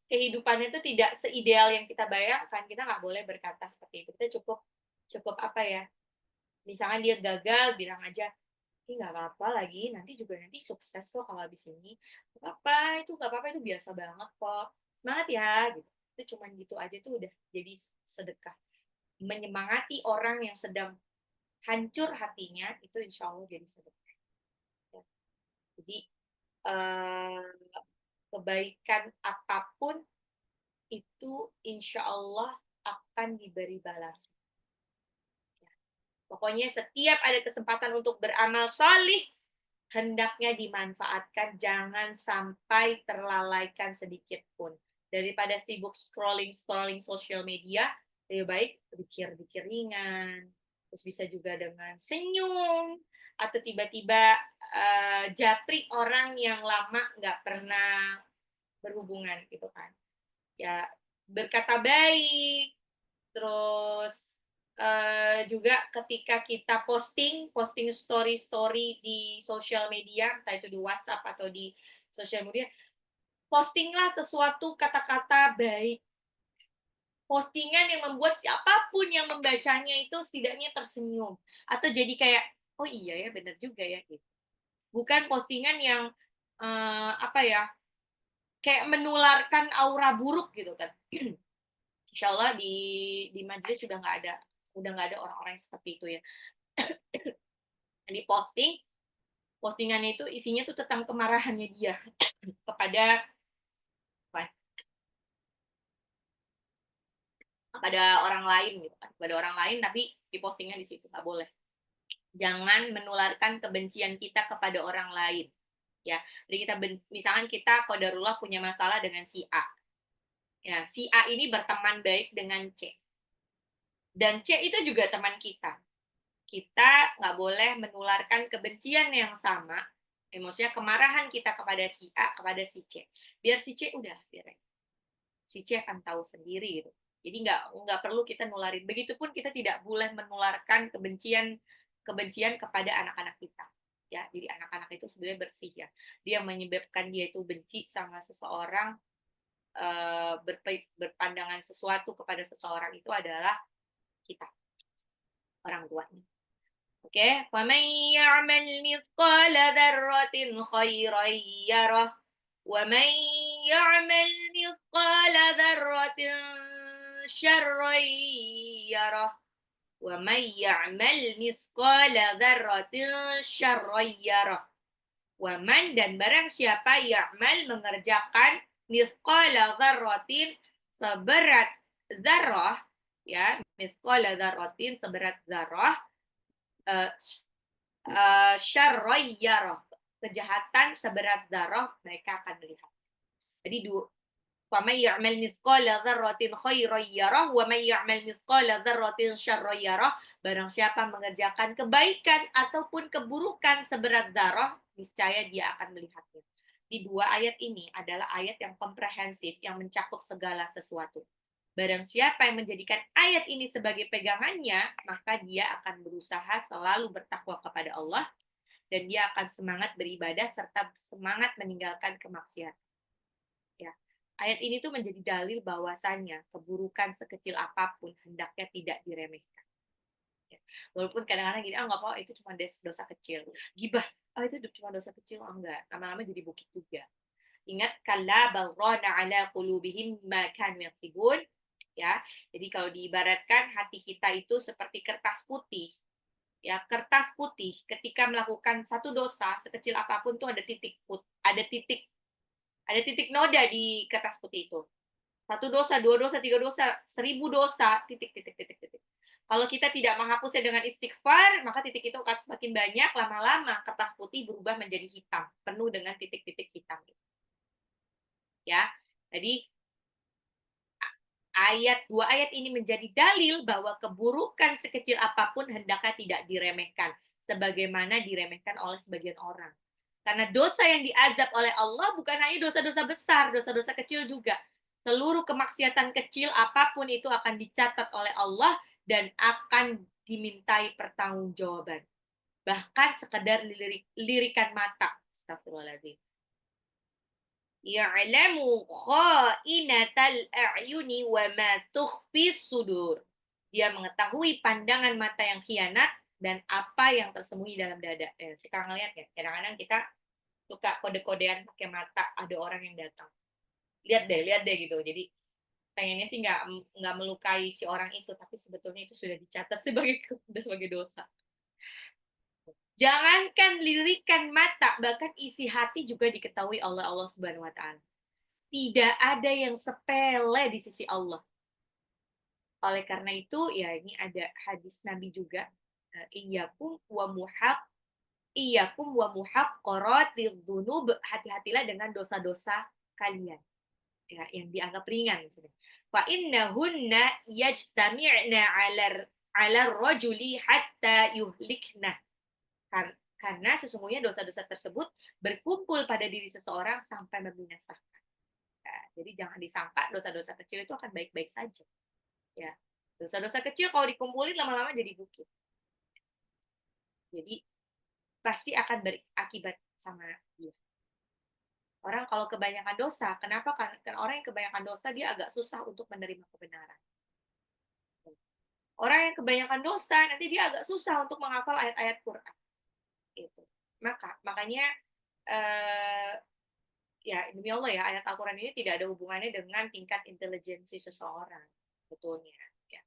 kehidupannya itu tidak seideal yang kita bayangkan, kita nggak boleh berkata seperti itu. Kita cukup apa ya? Misalkan dia gagal, bilang aja, "Ih, nggak apa-apa lagi, nanti sukses kok kalau habis ini. Nggak apa-apa, itu biasa banget kok. Semangat ya," gitu. Itu cuman gitu aja tuh udah jadi sedekah. Menyemangati orang yang sedang hancur hatinya, itu insya Allah jadi sedekah. Ya. Jadi, kebaikan apapun itu insya Allah akan diberi balas. Ya. Pokoknya setiap ada kesempatan untuk beramal salih, hendaknya dimanfaatkan, jangan sampai terlalaikan sedikit pun. Daripada sibuk scrolling sosial media, lebih baik pikir-pikir ringan, terus bisa juga dengan senyum, atau tiba-tiba japri orang yang lama nggak pernah berhubungan gitu kan. Ya, berkata baik, terus juga ketika kita posting story di sosial media, entah itu di WhatsApp atau di sosial media, postinglah sesuatu kata-kata baik. Postingan yang membuat siapapun yang membacanya itu setidaknya tersenyum. Atau jadi kayak, oh iya ya, benar juga ya. Gitu. Bukan postingan yang, apa ya, kayak menularkan aura buruk gitu kan. Insya Allah di majelis sudah nggak ada orang-orang yang seperti itu ya. Di postingannya itu isinya tuh tentang kemarahannya dia kepada orang lain gitu kan, kepada orang lain, tapi di postingnya di situ nggak boleh. Jangan menularkan kebencian kita kepada orang lain. Ya, jadi misalkan kita qadarullah punya masalah dengan si A. Ya, si A ini berteman baik dengan C. Dan C itu juga teman kita. Kita nggak boleh menularkan kebencian yang sama, maksudnya kemarahan kita kepada si A, kepada si C. Biar si C udah, biar si C akan tahu sendiri gitu. Jadi nggak perlu kita nularin. Begitupun kita tidak boleh menularkan kebencian kepada anak-anak kita. Ya, jadi anak-anak itu sebenarnya bersih ya. Dia menyebabkan dia itu benci sama seseorang, berpandangan sesuatu kepada seseorang itu adalah kita, orang tuanya. Oke, وَمَنْ يَعْمَلْ مِثْقَالَ ذَرَّةٍ خَيْرًا يَرَهُ وَمَنْ يَعْمَلْ مِثْقَالَ ذَرَّةٍ شَرًّا يَرَهُ وَمَنْ يَعْمَلْ مِثْقَالَ ذَرَّةٍ شَرًّا يَرَهُ. Waman, dan barang siapa ya'mal mengerjakan mithqala dzarratin seberat dzarrah, ya, mithqala dzarratin seberat dzarrah, syarrayyarah, kejahatan seberat dzarrah, mereka akan melihat. Jadi وَمَنْ يَعْمَلْ مِثْقَالَ ذَرَّةٍ خَيْرًا يَرَهُ وَمَنْ يَعْمَلْ مِثْقَالَ ذَرَّةٍ شَرًّا يَرَهُ. Barang siapa mengerjakan kebaikan ataupun keburukan seberat dzarrah, niscaya dia akan melihatnya. Di dua ayat ini adalah ayat yang komprehensif, yang mencakup segala sesuatu. Barang siapa yang menjadikan ayat ini sebagai pegangannya, maka dia akan berusaha selalu bertakwa kepada Allah, dan dia akan semangat beribadah serta semangat meninggalkan kemaksiatan. Ya. Ayat ini tuh menjadi dalil bahwasannya keburukan sekecil apapun hendaknya tidak diremehkan. Ya. Walaupun kadang-kadang gini, nggak apa, itu cuma dosa kecil. Gibah, itu cuma dosa kecil, enggak. Lama-lama jadi bukit juga. Ingat, kalla balrana ala qulubihim ma kanu yaksibun. Ya, jadi kalau diibaratkan hati kita itu seperti kertas putih. Ya, kertas putih ketika melakukan satu dosa sekecil apapun tuh ada titik noda di kertas putih itu. Satu dosa, dua dosa, tiga dosa, 1000 dosa, titik, titik, titik, titik. Kalau kita tidak menghapusnya dengan istighfar, maka titik itu akan semakin banyak, lama-lama kertas putih berubah menjadi hitam, penuh dengan titik-titik hitam. Ya, jadi dua ayat ini menjadi dalil bahwa keburukan sekecil apapun hendaknya tidak diremehkan, sebagaimana diremehkan oleh sebagian orang. Karena dosa yang diazab oleh Allah bukan hanya dosa-dosa besar, dosa-dosa kecil juga. Seluruh kemaksiatan kecil apapun itu akan dicatat oleh Allah dan akan dimintai pertanggungjawaban. Bahkan sekedar lirikan mata. Astagfirullahaladzim. Ya'lamu kha'inatal a'yuni wa ma tukhfis sudur. Dia mengetahui pandangan mata yang khianat dan apa yang tersembunyi dalam dada. Suka ngeliat ya, kadang-kadang kita suka kode-kodean pakai mata, ada orang yang datang. Lihat deh gitu. Jadi pengennya sih nggak melukai si orang itu, tapi sebetulnya itu sudah dicatat sebagai dosa. Jangankan lirikan mata, bahkan isi hati juga diketahui oleh Allah Subhanahu wa taala. Tidak ada yang sepele di sisi Allah. Oleh karena itu, ya ini ada hadis Nabi juga, iyyakum wa muhaqqaratil dzunub, hati-hatilah dengan dosa-dosa kalian. Ya, yang dianggap ringan maksudnya. Fa innahunna yajtami'na 'ala rajuli hatta yuhlikna. Karena sesungguhnya dosa-dosa tersebut berkumpul pada diri seseorang sampai membinasakan. Ya, jadi jangan disangka dosa-dosa kecil itu akan baik-baik saja. Ya, dosa-dosa kecil kalau dikumpulin lama-lama jadi bukit. Jadi pasti akan berakibat sama dia. Orang kalau kebanyakan dosa, kenapa? Karena orang yang kebanyakan dosa dia agak susah untuk menerima kebenaran. Orang yang kebanyakan dosa nanti dia agak susah untuk menghafal ayat-ayat Quran. Itu. Makanya ya demi Allah ya, ayat Al-Quran ini tidak ada hubungannya dengan tingkat intelijensi seseorang betulnya ya.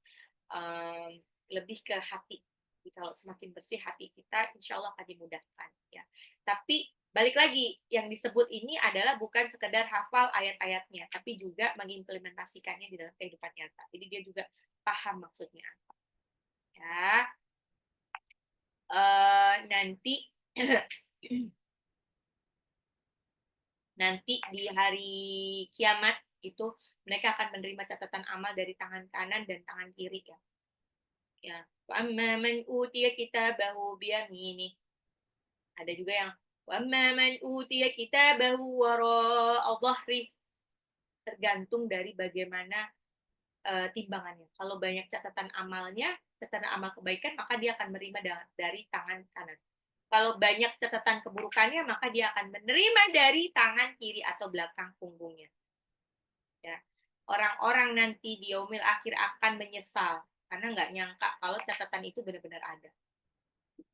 Lebih ke hati. Jadi kalau semakin bersih hati kita, insya Allah akan dimudahkan ya. Tapi balik lagi, yang disebut ini adalah bukan sekedar hafal ayat-ayatnya, tapi juga mengimplementasikannya di dalam kehidupan nyata. Jadi dia juga paham maksudnya apa ya. Nanti nanti di hari kiamat itu mereka akan menerima catatan amal dari tangan kanan dan tangan kiri ya. Ya, amma man utiya kitabahu biyamini. Ada juga yang amma man utiya kitabahu wara'a dhahri. Tergantung dari bagaimana timbangannya. Kalau banyak catatan amalnya, catatan amal kebaikan, maka dia akan menerima dari tangan kanan. Kalau banyak catatan keburukannya, maka dia akan menerima dari tangan kiri atau belakang punggungnya. Ya. Orang-orang nanti di yaumil akhir akan menyesal karena nggak nyangka kalau catatan itu benar-benar ada.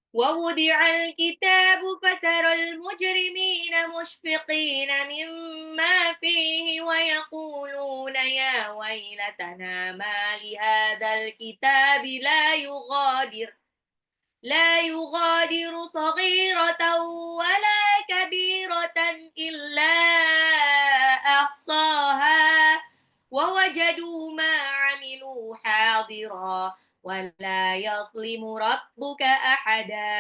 وَوُضِعَ الْكِتَابُ فَتَرَى الْمُجْرِمِينَ مُشْفِقِينَ مِمَّا فِيهِ وَيَقُولُونَ يَا وَيْلَتَنَا مَا لِهَذَا الْكِتَابِ لا يغادر صغيرة ولا كبيرة إلا أحصاها ووجدوا ما عملوا حاضرا ولا يظلم ربك أحدا.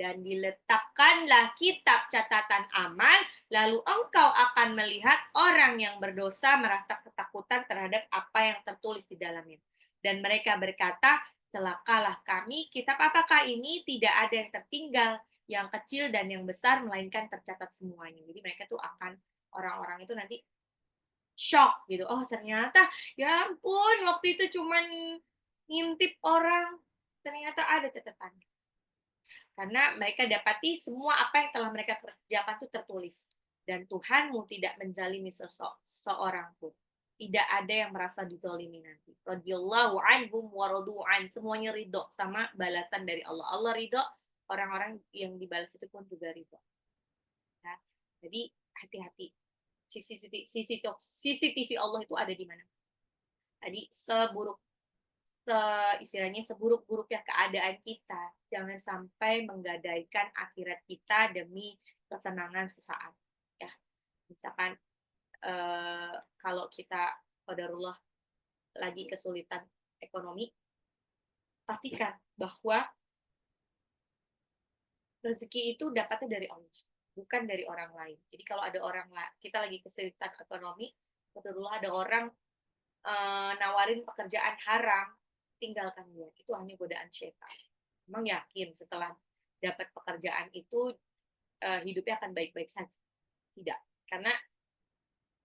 Dan diletakkanlah kitab catatan amal, lalu engkau akan melihat orang yang berdosa merasa ketakutan terhadap apa yang tertulis di dalamnya. Dan mereka berkata, celakalah kami, kitab apakah ini? Tidak ada yang tertinggal, yang kecil dan yang besar, melainkan tercatat semuanya. Jadi mereka tuh akan, orang-orang itu nanti shock gitu. Oh ternyata, ya ampun, waktu itu cuman ngintip orang, ternyata ada catatannya. Karena mereka dapati semua apa yang telah mereka kerjakan itu tertulis. Dan Tuhanmu tidak menjalimi seorang pun. Tidak ada yang merasa dizalimi nanti. Radhiyallahu anhum wa radu'an. Semuanya ridho sama balasan dari Allah. Allah ridho, orang-orang yang dibalas itu pun juga ridho. Ya. Jadi hati-hati. CCTV Allah itu ada di mana? Tadi seburuk istilahnya seburuk-buruknya keadaan kita, jangan sampai menggadaikan akhirat kita demi kesenangan sesaat. Ya, misalkan kalau kita qadarullah lagi kesulitan ekonomi, pastikan bahwa rezeki itu dapatnya dari Allah, bukan dari orang lain. Jadi kalau ada orang kita lagi kesulitan ekonomi, qadarullah ada orang nawarin pekerjaan haram, tinggalkan dia. Itu hanya godaan syaitan. Emang yakin setelah dapat pekerjaan itu hidupnya akan baik-baik saja? Tidak. Karena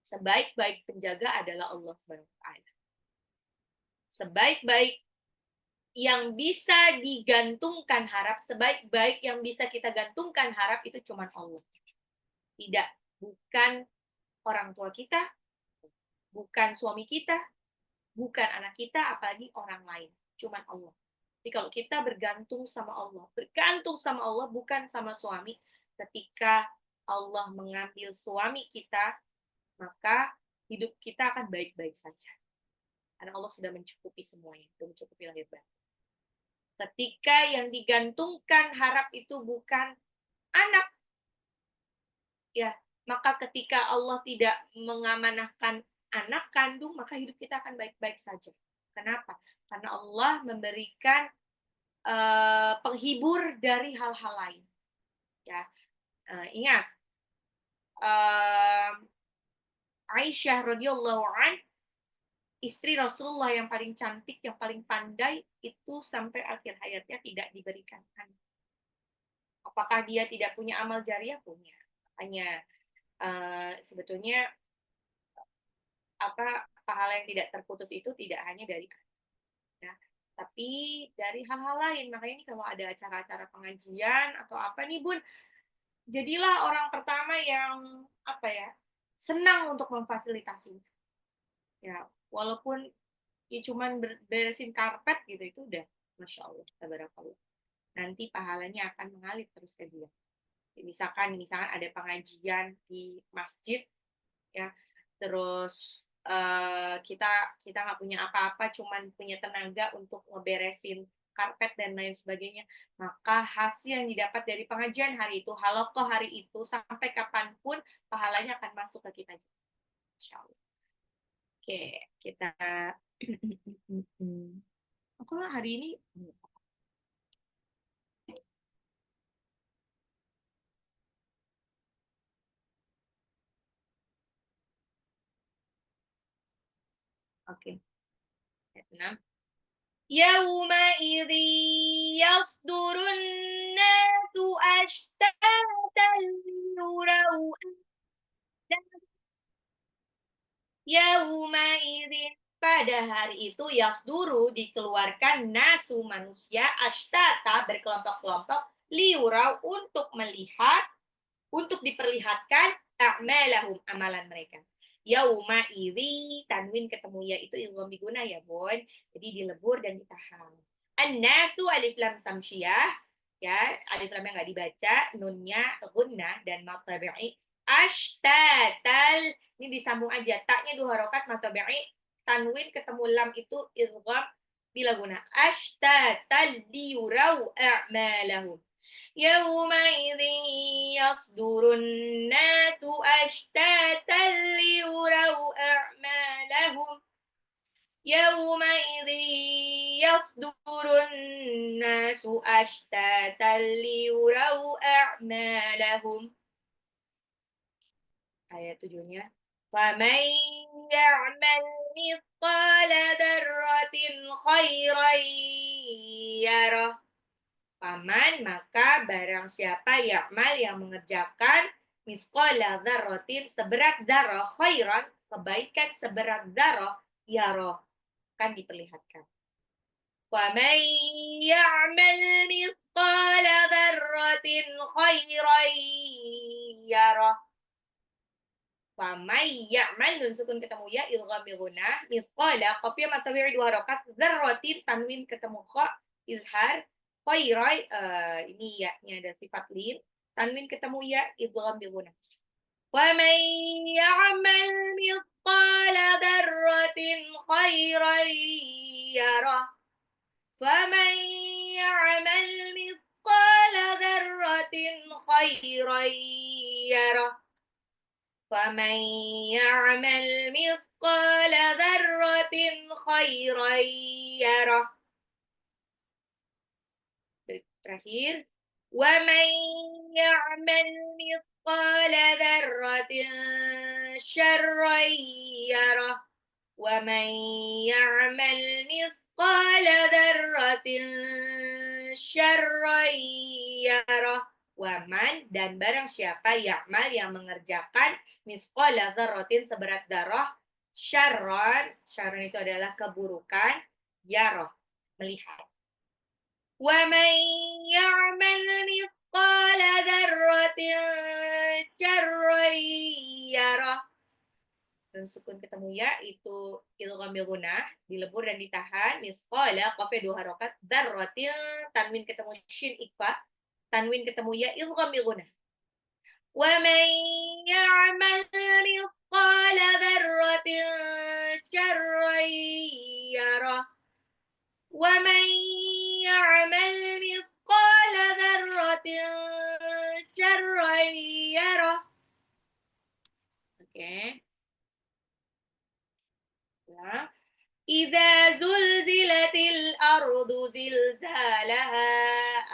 sebaik-baik penjaga adalah Allah Subhanahu wa taala. Sebaik-baik yang bisa digantungkan harap, sebaik-baik yang bisa kita gantungkan harap itu cuma Allah. Tidak, bukan orang tua kita, bukan suami kita, bukan anak kita, apalagi orang lain. Cuman Allah. Jadi kalau kita bergantung sama Allah bukan sama suami, ketika Allah mengambil suami kita, maka hidup kita akan baik-baik saja. Karena Allah sudah mencukupi semuanya, sudah mencukupi lahir batin. Ketika yang digantungkan harap itu bukan anak, ya, maka ketika Allah tidak mengamanahkan anak kandung, maka hidup kita akan baik-baik saja. Kenapa? Karena Allah memberikan penghibur dari hal-hal lain. Ya, ingat, Aisyah radhiyallahu an, istri Rasulullah yang paling cantik, yang paling pandai, itu sampai akhir hayatnya tidak diberikan anak. Apakah dia tidak punya amal jariah? Punya. Hanya sebetulnya pahala yang tidak terputus itu tidak hanya dari ya, tapi dari hal-hal lain. Makanya ini kalau ada acara-acara pengajian atau apa nih Bun, jadilah orang pertama yang senang untuk memfasilitasi. Ya, walaupun ya cuman beresin karpet gitu, itu udah Masya Allah, tabarakallah. Nanti pahalanya akan mengalir terus ke dia. Misalkan ada pengajian di masjid, ya, terus kita nggak punya apa-apa, cuman punya tenaga untuk ngeberesin karpet dan lain sebagainya, maka hasil yang didapat dari pengajian hari itu, halakoh hari itu, sampai kapanpun pahalanya akan masuk ke kita. Insya Allah. Oke, kita aku hari ini oke. 6. يومئذ يصدر الناس أشتاتا ليروا Yaumaidin, pada hari itu yasduru, dikeluarkan nasu, manusia, ashtata, berkelompok-kelompok, liurau, untuk melihat, untuk diperlihatkan a'malahum, amalan mereka. Yaumaidhi, tanwin ketemu ya itu ilmu diguna ya Bon, jadi dilebur dan ditahan. An-nasu, alif lam samsyah, ya, alif lamnya nggak dibaca, nunnya gunnah dan matabi'i. Ashtatal, ini disambung aja, taknya 2 harokat, matabi'i, tanwin ketemu lam itu idgham bila guna. Ashtatal liyurau a'malahum. Yawmaidhin yasdurun nasu ashtatan liyurau a'malahum. Yawmaidhin yasdurun nasu ashtatan liyurau a'malahum. Ayat 7-nya. فَمَنْ يَعْمَلْ مِثْقَالَ ذَرَّةٍ خَيْرًا يَرَهُ. Paman, maka barang siapa ya'mal, yang mengerjakan, mithqala dzarratin, seberat dzarrah, khairan, kebaikan seberat dzarrah, yarah, kan diperlihatkan. وَمَنْ يَعْمَلْ مِثْقَالَ ذَرَّةٍ خَيْرًا يَرَهُ. Famay ya'mal, nun sukun ketemu ya, ilgham bi gunnah, mithqala, qafiyah matawi'i 2 harokat, dzarratin, tanwin ketemu kha, izhar, khairai, ini ya-nya ada sifat lin, tanwin ketemu ya, idgham bi gunnah. Wa man ya'mal mithqala dzarratin khairan yarah. فمن يعمل مثقال ذرة خيرا يره فمن يعمل مثقال ذرة خيرا يره. Terakhir, وَمَنْ يَعْمَلْ مِثْقَالَ ذَرَّةٍ شَرًّا يَرَهُ وَمَنْ يَعْمَلْ مِثْقَالَ ذَرَّةٍ شَرًّا يَرَهُ. Waman, dan barang siapa ya'mal yang mengerjakan misqala dzarratin seberat darah syarron itu adalah keburukan, yarah melihat. وَمَنْ يَعْمَلْ مِثْقَالَ ذَرَّةٍ شَرًّا يَرَهُ. Dan sukun ketemu ya itu idgham bil gunnah, dilebur dan ditahan. Misqala qafnya 2 harokat, dzarratin tanwin ketemu shin ikfa, tanwin ketemu ya idgham bil gunnah. وَمَنْ يَعْمَلْ مِثْقَالَ ذَرَّةٍ شَرًّا يَرَهُ وَمَنْ يَعْمَلْ مِثْقَالَ ذَرَّةٍ شَرًّا يَرَهُ. Oke. Ya. Idza zulzilatil ardu zilzalaha,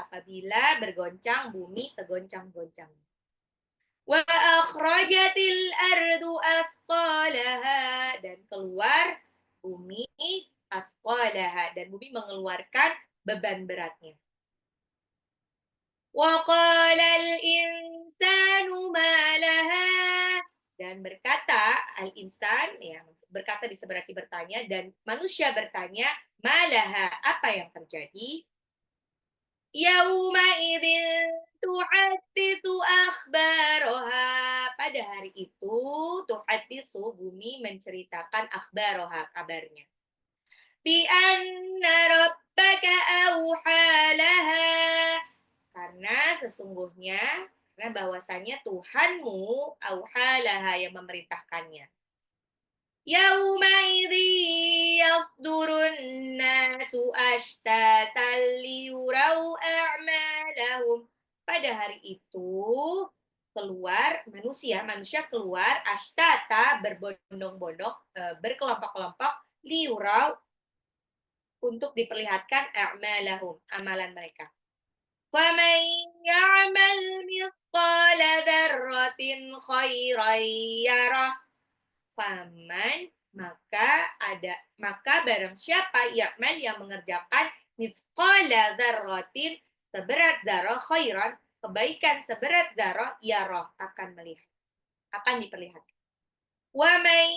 apabila bergoncang bumi segoncang-goncang. Wa akhrajatil ardu athqalaha, dan keluar bumi athqalaha, dan bumi mengeluarkan beban beratnya. Wa qalal insanu ma laha, dan berkata al-insan, ya, berkata bisa berarti bertanya, dan manusia bertanya, malaha, apa yang terjadi? Yauma idzin tuhadditsu akhbaroha, pada hari itu tuhadditsu bumi menceritakan akhbaroha, kabarnya. Bi anna rabbaka awhalaha, karena sesungguhnya karena bahwasanya Tuhanmu auhalaha, yang memerintahkannya. Yauma idzi yasdurun nasu ashtatan liyurau a'malahum, pada hari itu keluar manusia keluar ashtata berbondong-bondong, berkelompok-kelompok, liyurau untuk diperlihatkan a'malahum, amalan mereka. فَمَنْ يَعْمَلْ مِثْقَالَ ذَرَّةٍ خَيْرًا يَرَهُ. Faman, maka barang siapa ya'mal yang mengerjakan mithqala dzarratin seberat dzarrah khairan, kebaikan seberat dzarrah, yarah, akan melihat, akan diperlihatkan. Wa man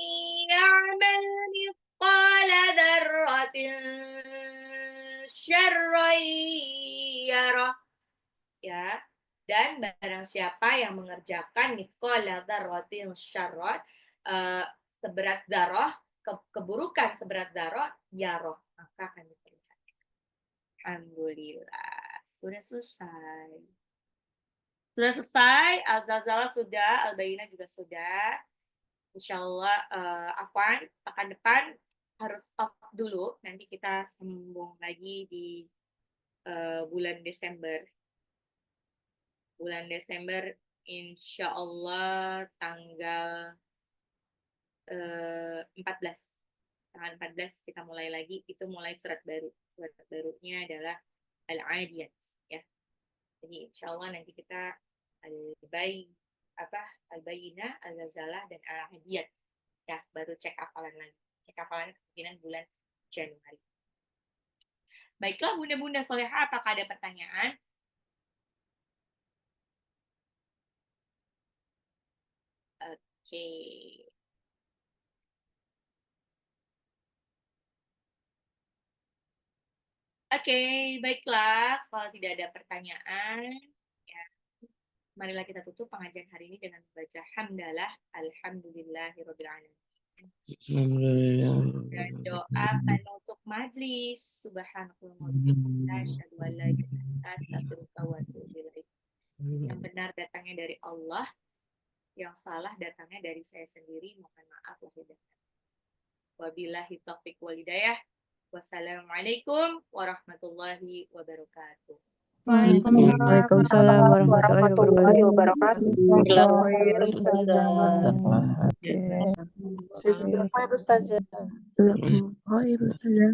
ya'mal mithqala dzarratin syarran yarah, ya. Dan barang siapa yang mengerjakan mithqala dzarratin syarran, seberat dzarrah, keburukan seberat dzarrah, yarah, maka akan diperlihatkan. Alhamdulillah, sudah selesai. Sudah selesai, Al-Zalzalah sudah, Al-Bayyinah juga sudah. Insyaallah, afwan, pekan depan harus off dulu, nanti kita sambung lagi di bulan Desember. Bulan Desember, insya Allah tanggal 14. Tanggal 14 kita mulai lagi, itu mulai surat baru. Surat barunya adalah Al-Adiyat, ya. Jadi insya Allah nanti kita Al-Bayyinah, Al-Zalzalah, dan Al-Adiyat. Ya, baru cek hafalan lagi. Cek hafalan kemungkinan bulan Januari. Baiklah, bunda-bunda soleha, apakah ada pertanyaan? Oke. Oke, baiklah. Kalau tidak ada pertanyaan, ya, marilah kita tutup pengajian hari ini dengan membaca hamdalah, alhamdulillahirabbil alamin. Dan doa penutup majlis. Subhanallah, asyhadu an la ilaha illa anta, astaghfiruka wa atubu ilaik. Yang benar datangnya dari Allah, yang salah datangnya dari saya sendiri. Mohon maaf lahir dan batin. Wabillahi taufiq wal hidayah. Wassalamualaikum warahmatullahi wabarakatuh. Waalaikumsalam warahmatullahi wabarakatuh. Jazakallah Ustazah. Oke. Jazakallah Ustazah. Jazakallah khair, Ustazah.